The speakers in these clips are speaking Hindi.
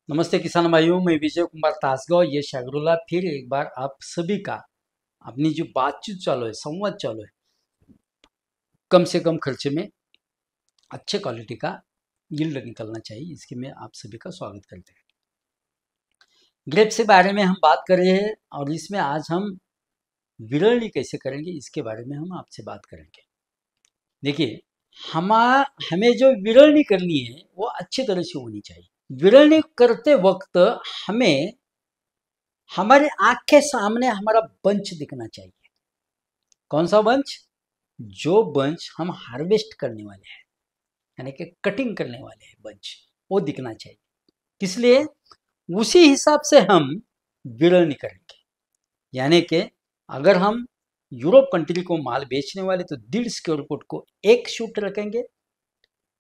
नमस्ते किसान भाइयों, मैं विजय कुमार तासगांव ये शागरुला फिर एक बार आप सभी का अपनी जो बातचीत चालू है, संवाद चालू है, कम से कम खर्चे में अच्छे क्वालिटी का यील्ड निकलना चाहिए, इसके में आप सभी का स्वागत करते हैं। ग्रेप्स के बारे में हम बात कर रहे हैं और इसमें आज हम विरलनी कैसे करेंगे इसके बारे में हम आपसे बात करेंगे। देखिए, हमें जो विरलनी करनी है वो अच्छी तरह से होनी चाहिए। विरलनी करते वक्त हमें हमारे आंख के सामने हमारा बंच दिखना चाहिए। कौन सा बंच? जो बंच हम हार्वेस्ट करने वाले हैं, यानी कि कटिंग करने वाले हैं, बंच वो दिखना चाहिए। इसलिए उसी हिसाब से हम विरलनी करेंगे। यानी कि अगर हम यूरोप कंट्री को माल बेचने वाले तो 1.5 स्क्वायर फुट को एक शूट रखेंगे।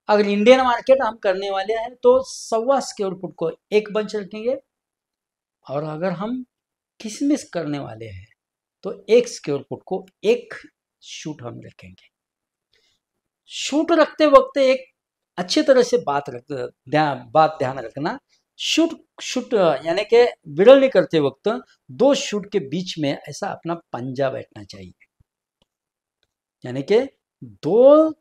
अगर इंडियन मार्केट हम करने वाले हैं तो 1.25 स्क्वायर फुट को एक बंच रखेंगे। और अगर हम किशमिश करने वाले हैं तो 1 स्क्वायर फुट को एक शूट हम रखेंगे। शूट रखते वक्त एक अच्छी तरह से बात ध्यान रखना। शूट यानी कि विरलनी करते वक्त 2 शूट के बीच में ऐसा अपना पंजा बैठना चाहिए। यानी कि 2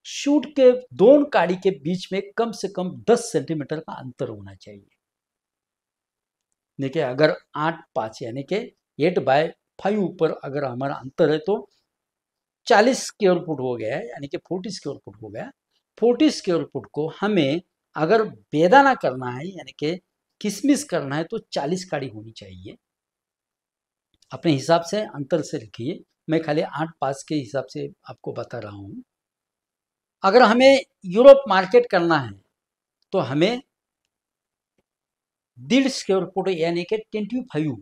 शूट के दोनों काड़ी के बीच में कम से कम 10 सेंटीमीटर का अंतर होना चाहिए। देखिए, अगर 8-5 यानी कि 8/5 ऊपर अगर हमारा अंतर है तो 40 स्क्वायर फुट हो गया है, यानी कि 40 स्क्वायर फुट हो गया। 40 स्क्वायर फुट को हमें अगर बेदाना करना है यानी कि किशमिश करना है तो 40 काड़ी होनी चाहिए। अपने हिसाब से अंतर से रखिए, मैं खाली 8-5 के हिसाब से आपको बता रहा हूँ। अगर हमें यूरोप मार्केट करना है तो हमें 1.5 स्क्वायर फुट यानी कि 25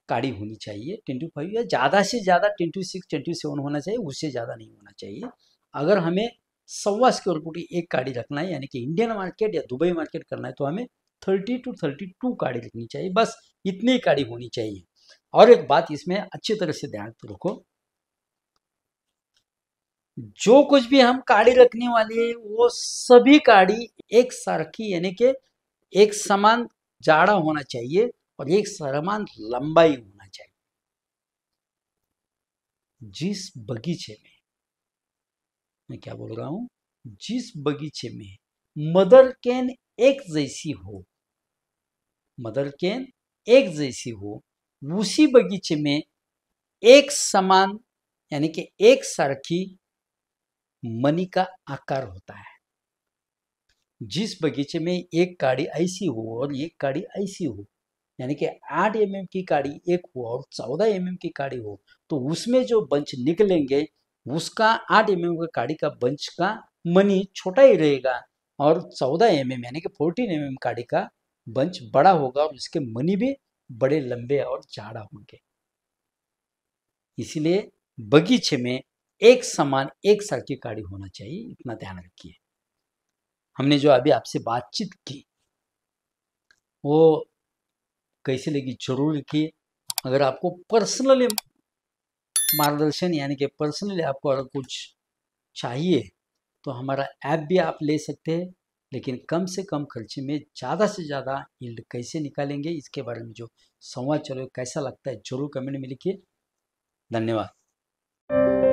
काड़ी होनी चाहिए। 25 या ज़्यादा से ज़्यादा 26, 27 होना चाहिए, उससे ज़्यादा नहीं होना चाहिए। अगर हमें 1.25 स्क्वायर फुट एक काड़ी रखना है यानी कि इंडियन मार्केट या दुबई मार्केट करना है तो हमें 30 to 32 काड़ी रखनी चाहिए। बस इतनी काड़ी होनी चाहिए। और एक बात इसमें अच्छी तरह से ध्यान रखो, जो कुछ भी हम काड़ी रखने वाली है वो सभी काड़ी एक सारखी यानी कि एक समान जाड़ा होना चाहिए और एक समान लंबाई होना चाहिए। जिस बगीचे में, मैं क्या बोल रहा हूं, जिस बगीचे में मदर कैन एक जैसी हो, मदर कैन एक जैसी हो, उसी बगीचे में एक समान यानी कि एक सारखी मनी का आकार होता है। जिस बगीचे में एक काड़ी ऐसी हो और एक काड़ी ऐसी हो, यानी कि 8 mm की काड़ी एक हो और 14 mm की काड़ी हो, तो उसमें जो बंच निकलेंगे उसका 8 mm का काड़ी का बंच का मनी छोटा ही रहेगा और 14 mm यानी कि 14 mm काड़ी का बंच बड़ा होगा और उसके मनी भी बड़े लंबे और झाड़ा होंगे। इसलिए बगीचे में एक समान एक साल की काड़ी होना चाहिए, इतना ध्यान रखिए। हमने जो अभी आपसे बातचीत की वो कैसे लगी जरूर लिखिए। अगर आपको पर्सनली मार्गदर्शन यानी कि पर्सनली आपको अगर कुछ चाहिए तो हमारा ऐप भी आप ले सकते हैं, लेकिन कम से कम खर्चे में ज़्यादा से ज़्यादा यील्ड कैसे निकालेंगे इसके बारे में जो संवाद चलो कैसा लगता है जरूर कमेंट में लिखिए। धन्यवाद।